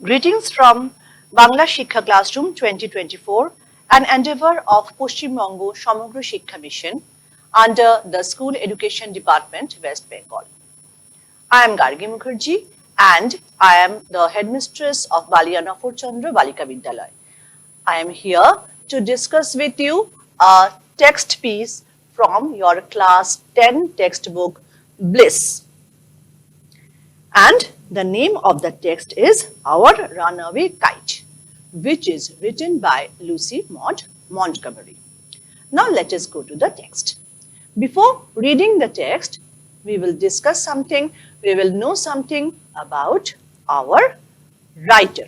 Greetings from Bangla Shiksha Classroom 2024, an endeavor of Paschim Bongo Samogra Shiksha Mission under the School Education Department, West Bengal. I am Gargi Mukherjee and I am the headmistress of Baliana Chandra Balika Vidyalaya. I am here to discuss with you a text piece from your class 10 textbook Bliss. And the name of the text is Our Runaway Kite, which is written by Lucy Maud Montgomery. Now let us go to the text. Before reading the text, we will discuss something, we will know something about our writer.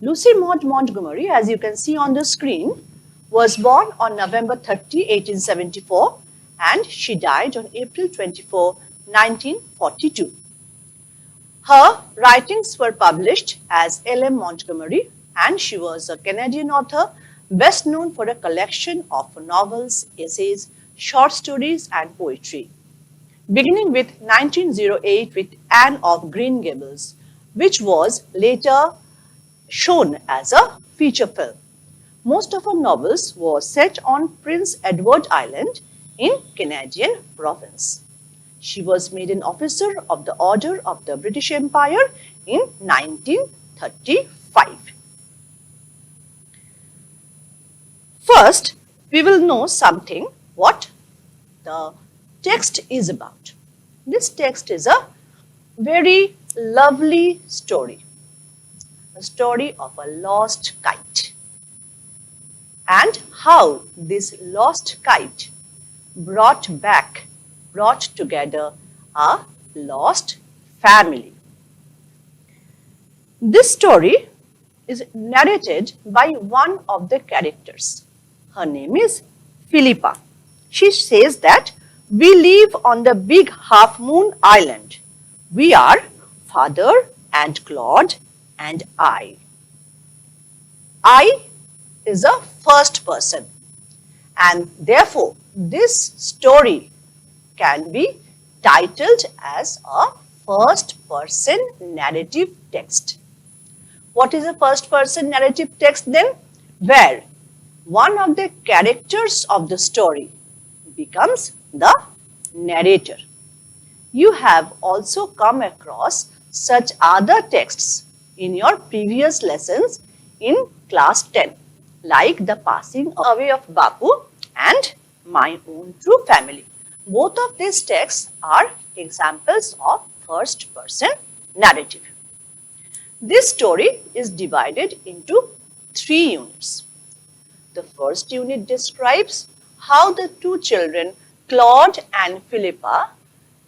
Lucy Maud Montgomery, as you can see on the screen, was born on November 30, 1874 and she died on April 24, 1942. Her writings were published as L.M. Montgomery and she was a Canadian author best known for a collection of novels, essays, short stories and poetry. Beginning with 1908 with Anne of Green Gables, which was later shown as a feature film. Most of her novels were set on Prince Edward Island in Canadian province. She was made an officer of the Order of the British Empire in 1935. First, we will know something what the text is about. This text is a very lovely story. A story of a lost kite. And how this lost kite brought together a lost family. This story is narrated by one of the characters. Her name is Philippa. She says that we live on the big half moon island. We are father and Claude and I. I is a first person and therefore this story can be titled as a first person narrative text. What is a first person narrative text then? Where one of the characters of the story becomes the narrator. You have also come across such other texts in your previous lessons in class 10, like the passing away of Bapu and my own true family. Both of these texts are examples of first person narrative. This story is divided into 3 units. The first unit describes how the two children, Claude and Philippa,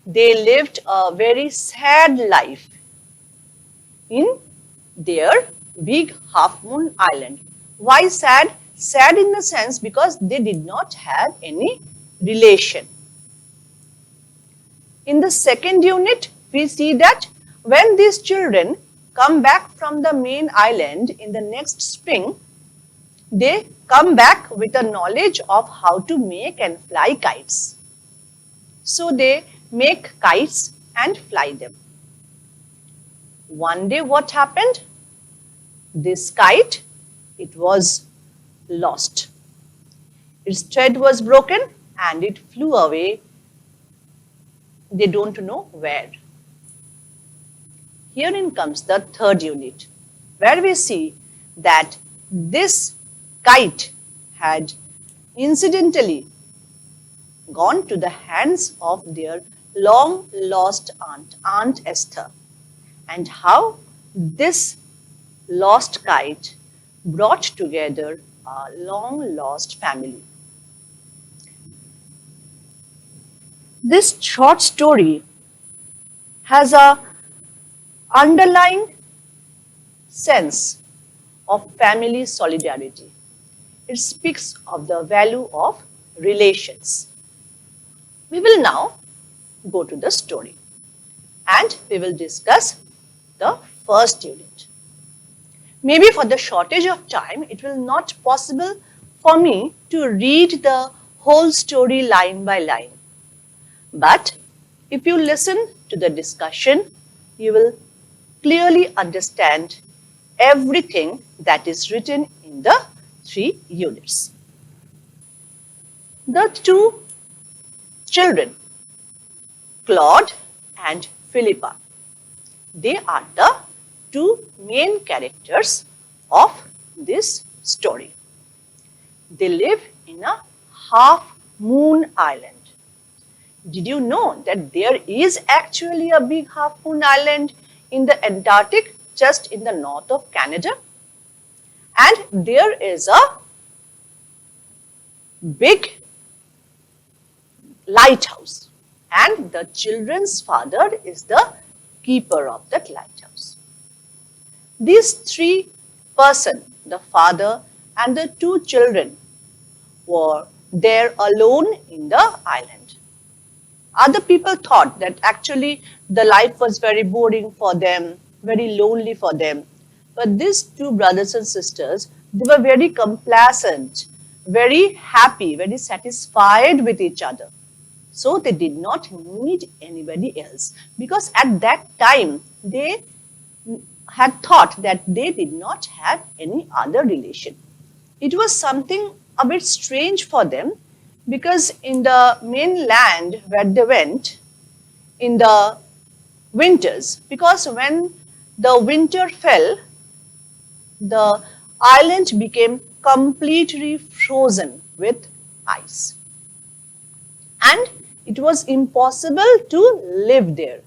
they lived a very sad life in their big half moon island. Why sad? Sad in the sense because they did not have any relation. In the second unit, we see that when these children come back from the main island in the next spring, they come back with a knowledge of how to make and fly kites. So they make kites and fly them. One day what happened? This kite, it was lost. Its thread was broken and it flew away. They don't know where. Herein comes the third unit, where we see that this kite had incidentally gone to the hands of their long lost Aunt Esther, and how this lost kite brought together a long lost family. This short story has a underlying sense of family solidarity. It speaks of the value of relations. We will now go to the story and we will discuss the first unit. Maybe for the shortage of time, it will not possible for me to read the whole story line by line. But if you listen to the discussion, you will clearly understand everything that is written in the 3 units. The two children, Claude and Philippa, they are the two main characters of this story. They live in a half-moon island. Did you know that there is actually a big half-moon island in the Antarctic, just in the north of Canada? And there is a big lighthouse, and the children's father is the keeper of that lighthouse. These 3 persons, the father and the 2 children, were there alone in the island. Other people thought that actually the life was very boring for them, very lonely for them. But these 2 brothers and sisters, they were very complacent, very happy, very satisfied with each other. So they did not need anybody else, because at that time they had thought that they did not have any other relation. It was something a bit strange for them, because in the mainland where they went in the winters, because when the winter fell, the island became completely frozen with ice. And it was impossible to live there.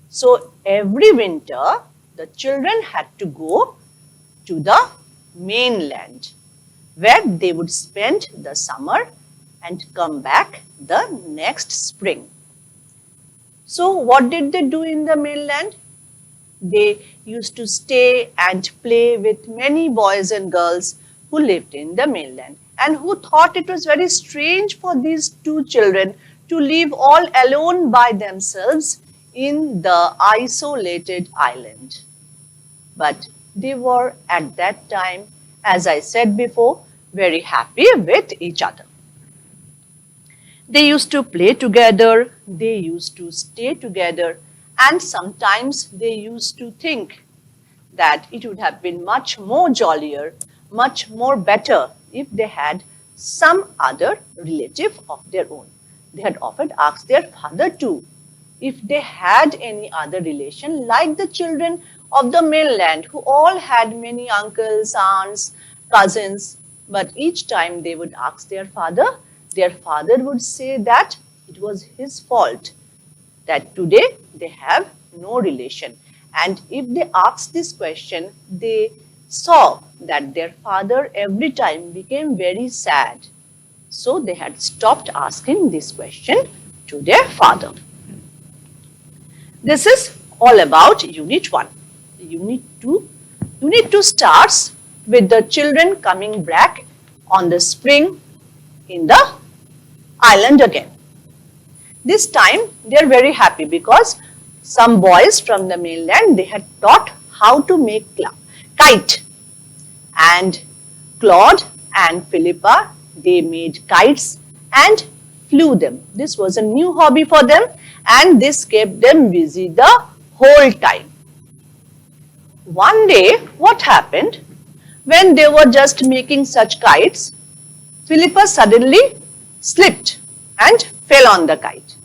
So every winter, the children had to go to the mainland, where they would spend the summer and come back the next spring. So what did they do in the mainland? They used to stay and play with many boys and girls who lived in the mainland, and who thought it was very strange for these 2 children to live all alone by themselves in the isolated island. But they were at that time, as I said before, very happy with each other. They used to play together, they used to stay together, and sometimes they used to think that it would have been much more jollier, much more better if they had some other relative of their own. They had often asked their father too if they had any other relation, like the children of the mainland, who all had many uncles, aunts, cousins. But each time they would ask their father would say that it was his fault, that today they have no relation. And if they asked this question, they saw that their father every time became very sad. So they had stopped asking this question to their father. This is all about Unit 1. Unit 2 starts with the children coming back on the spring in the island again. This time they are very happy, because some boys from the mainland, they had taught how to make kite, and Claude and Philippa, they made kites and flew them. This was a new hobby for them, and this kept them busy the whole time. One day, what happened? When they were just making such kites, Philippa suddenly slipped and fell on the kite,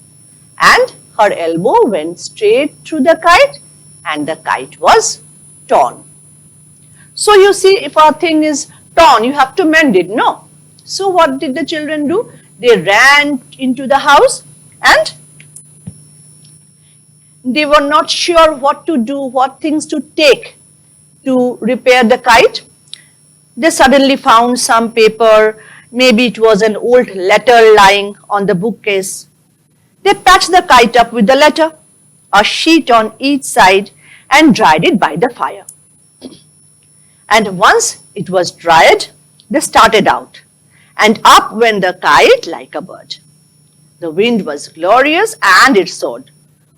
and her elbow went straight through the kite, and the kite was torn. So you see, if a thing is torn, you have to mend it, no? So what did the children do? They ran into the house, and they were not sure what to do, what things to take to repair the kite. They suddenly found some paper, maybe it was an old letter lying on the bookcase. They patched the kite up with the letter, a sheet on each side, and dried it by the fire. And once it was dried, they started out, and up went the kite like a bird. The wind was glorious, and it soared.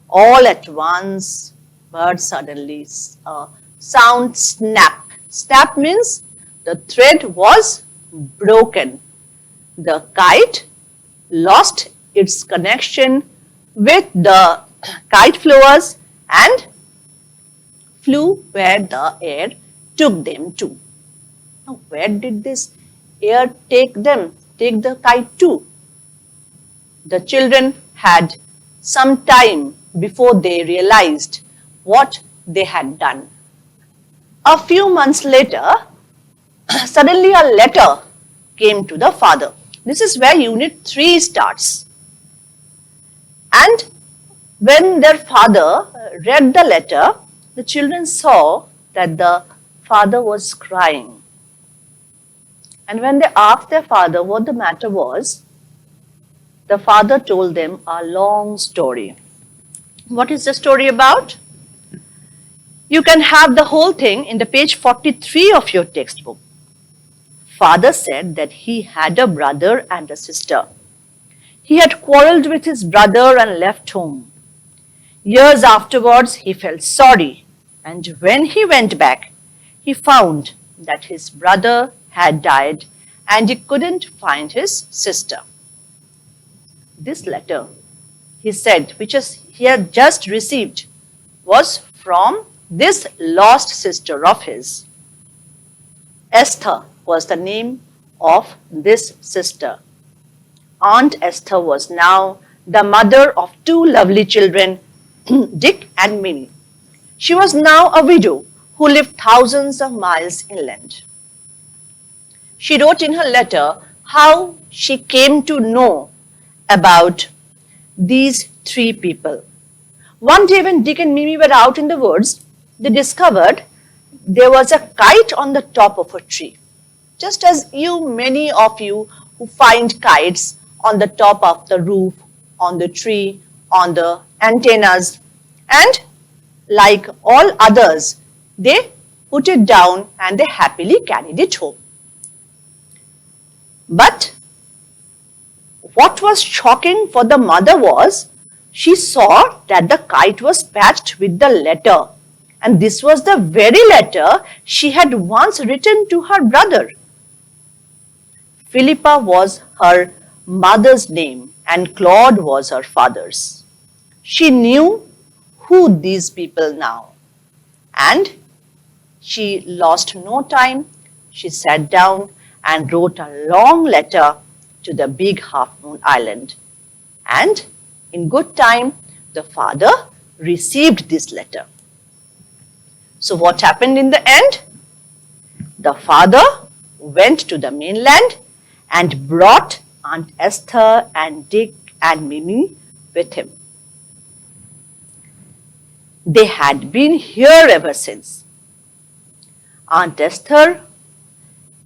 All at once, bird suddenly sound snap. Snap means the thread was broken. The kite lost its connection with the kite flowers and flew where the air took them to. Now, where did this air take the kite to? The children had some time before they realized what they had done. A few months later, suddenly a letter came to the father. This is where Unit 3 starts. And when their father read the letter, the children saw that the father was crying. And when they asked their father what the matter was, the father told them a long story. What is the story about? You can have the whole thing in the page 43 of your textbook. Father said that he had a brother and a sister. He had quarreled with his brother and left home. Years afterwards, he felt sorry, and when he went back, he found that his brother had died and he couldn't find his sister. This letter, he said, which he had just received, was from this lost sister of his. Esther was the name of this sister. Aunt Esther was now the mother of two lovely children, Dick and Minnie. She was now a widow who lived thousands of miles inland. She wrote in her letter how she came to know about these three people. One day when Dick and Mimi were out in the woods, they discovered there was a kite on the top of a tree. Just as many of you who find kites on the top of the roof, on the tree, on the antennas, and like all others, they put it down and they happily carried it home. But what was shocking for the mother was she saw that the kite was patched with the letter, and this was the very letter she had once written to her brother. Philippa was her mother's name and Claude was her father's. She knew who these people now, and she lost no time. She sat down and wrote a long letter to the Big Half Moon Island. And in good time, the father received this letter. So what happened in the end? The father went to the mainland and brought Aunt Esther and Dick and Mimi with him. They had been here ever since. Aunt Esther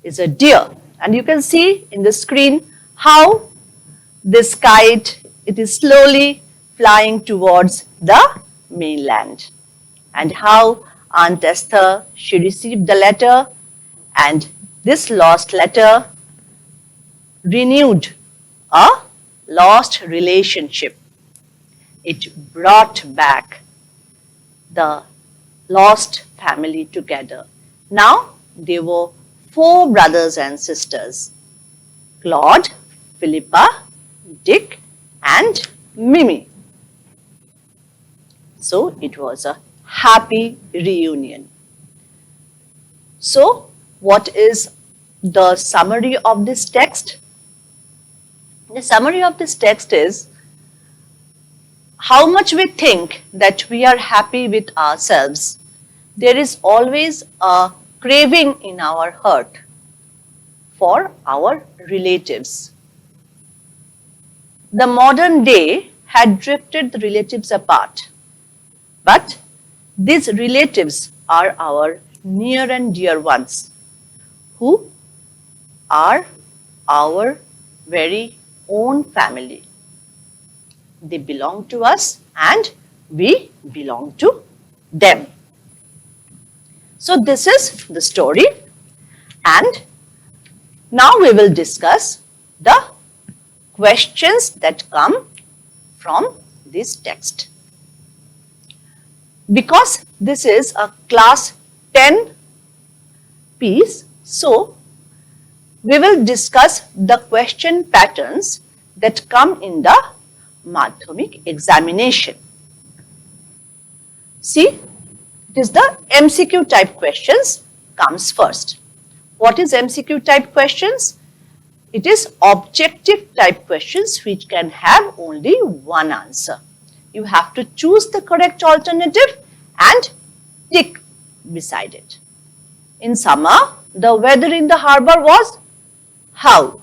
is a deer, and you can see in the screen how this kite, it is slowly flying towards the mainland, and how Aunt Esther, she received the letter, and this lost letter renewed a lost relationship. It brought back the lost family together. Now they were 4 brothers and sisters: Claude, Philippa, Dick, and Mimi. So it was a happy reunion. So what is the summary of this text? The summary of this text is how much we think that we are happy with ourselves. There is always a craving in our heart for our relatives. The modern day had drifted the relatives apart, but these relatives are our near and dear ones who are our very own family. They belong to us and we belong to them. So this is the story, and now we will discuss the questions that come from this text. Because this is a class 10 piece, so we will discuss the question patterns that come in the Madhyamik examination. See, It is the MCQ type questions comes first. What is MCQ type questions? It is objective type questions which can have only one answer. You have to choose the correct alternative and tick beside it. In summer, the weather in the harbour was how?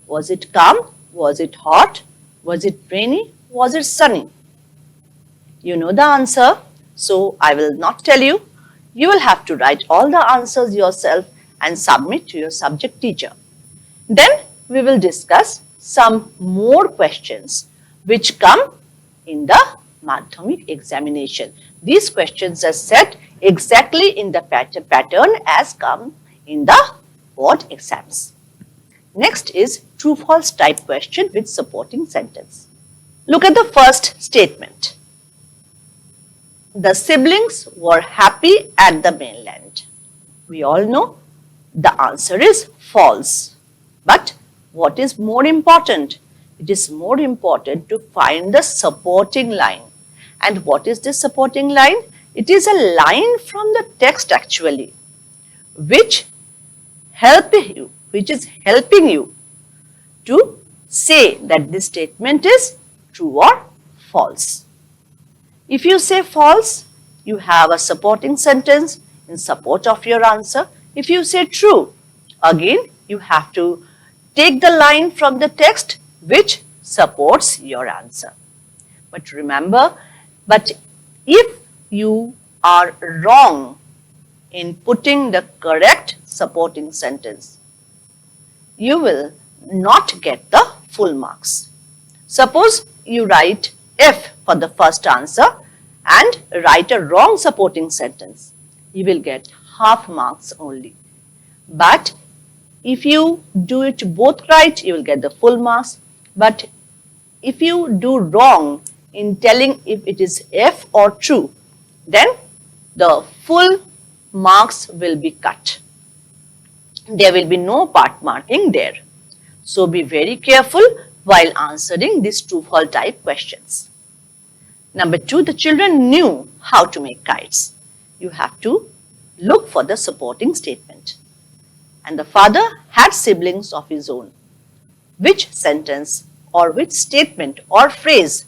Was it calm? Was it hot? Was it rainy? Was it sunny? You know the answer, so I will not tell you. You will have to write all the answers yourself and submit to your subject teacher. Then we will discuss some more questions which come in the Madhyamik examination. These questions are set exactly in the pattern as come in the board exams. Next is true-false type question with supporting sentence. Look at the first statement. The siblings were happy at the mainland. We all know the answer is false. But what is more important? It is more important to find the supporting line. And what is this supporting line? It is a line from the text actually, which is helping you to say that this statement is true or false. If you say false, you have a supporting sentence in support of your answer. If you say true, again you have to take the line from the text which supports your answer. But remember, if you are wrong in putting the correct supporting sentence, you will not get the full marks. Suppose you write F for the first answer and write a wrong supporting sentence. You will get half marks only. But if you do it both right, you will get the full marks. But if you do wrong in telling if it is F or true, then the full marks will be cut. There will be no part marking there. So be very careful while answering these true-false type questions. Number 2, the children knew how to make kites. You have to look for the supporting statement. And the father had siblings of his own. Which sentence or which statement or phrase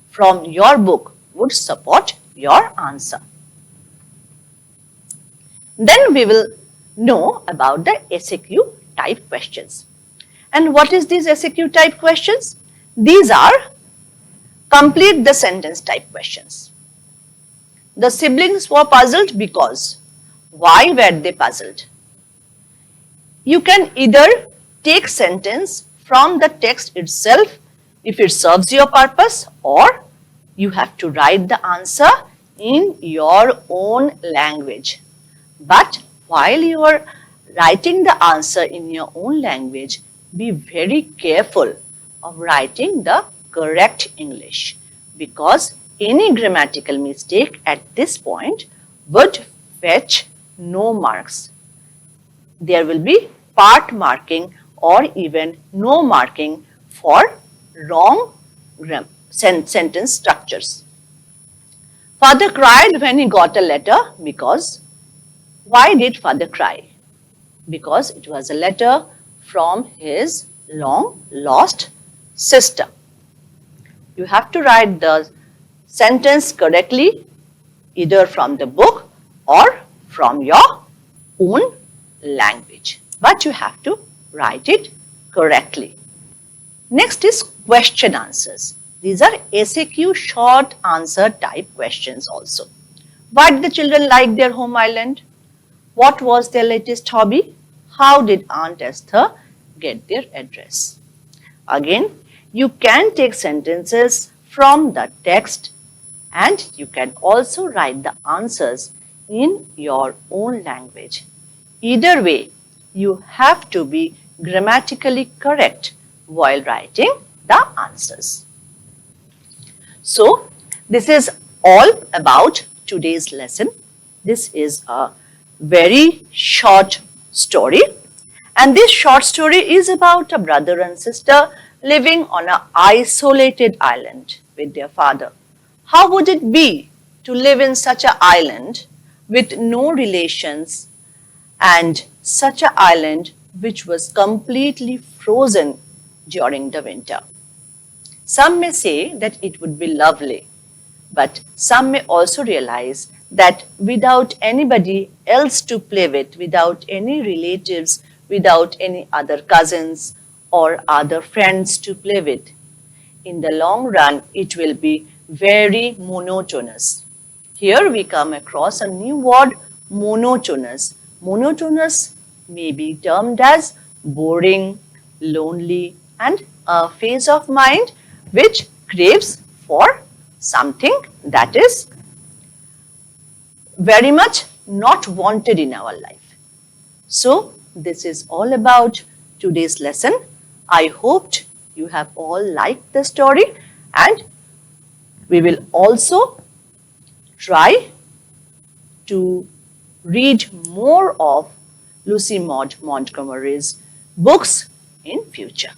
from your book would support your answer? Then we will know about the SAQ type questions. And what is these SAQ type questions? These are complete the sentence type questions. The siblings were puzzled because. Why were they puzzled? You can either take sentence from the text itself if it serves your purpose, or you have to write the answer in your own language. But while you are writing the answer in your own language, be very careful of writing the correct English, because any grammatical mistake at this point would fetch no marks. There will be part marking or even no marking for wrong sentence structures. Father cried when he got a letter because. Why did father cry? Because it was a letter from his long lost sister. You have to write the sentence correctly, either from the book or from your own language. But you have to write it correctly. Next is question answers. These are SAQ short answer type questions also. Why did the children like their home island? What was their latest hobby? How did Aunt Esther get their address? Again, you can take sentences from the text and you can also write the answers in your own language. Either way, you have to be grammatically correct while writing the answers. So, this is all about today's lesson. This is a very short story, and this short story is about a brother and sister living on an isolated island with their father. How would it be to live in such an island with no relations, and such an island which was completely frozen during the winter. Some may say that it would be lovely, but some may also realize that without anybody else to play with, without any relatives, without any other cousins or other friends to play with, in the long run, it will be very monotonous. Here we come across a new word, monotonous. Monotonous may be termed as boring, lonely, and a phase of mind which craves for something that is very much not wanted in our life. So, this is all about today's lesson. I hoped you have all liked the story, and we will also try to read more of Lucy Maud Montgomery's books in future.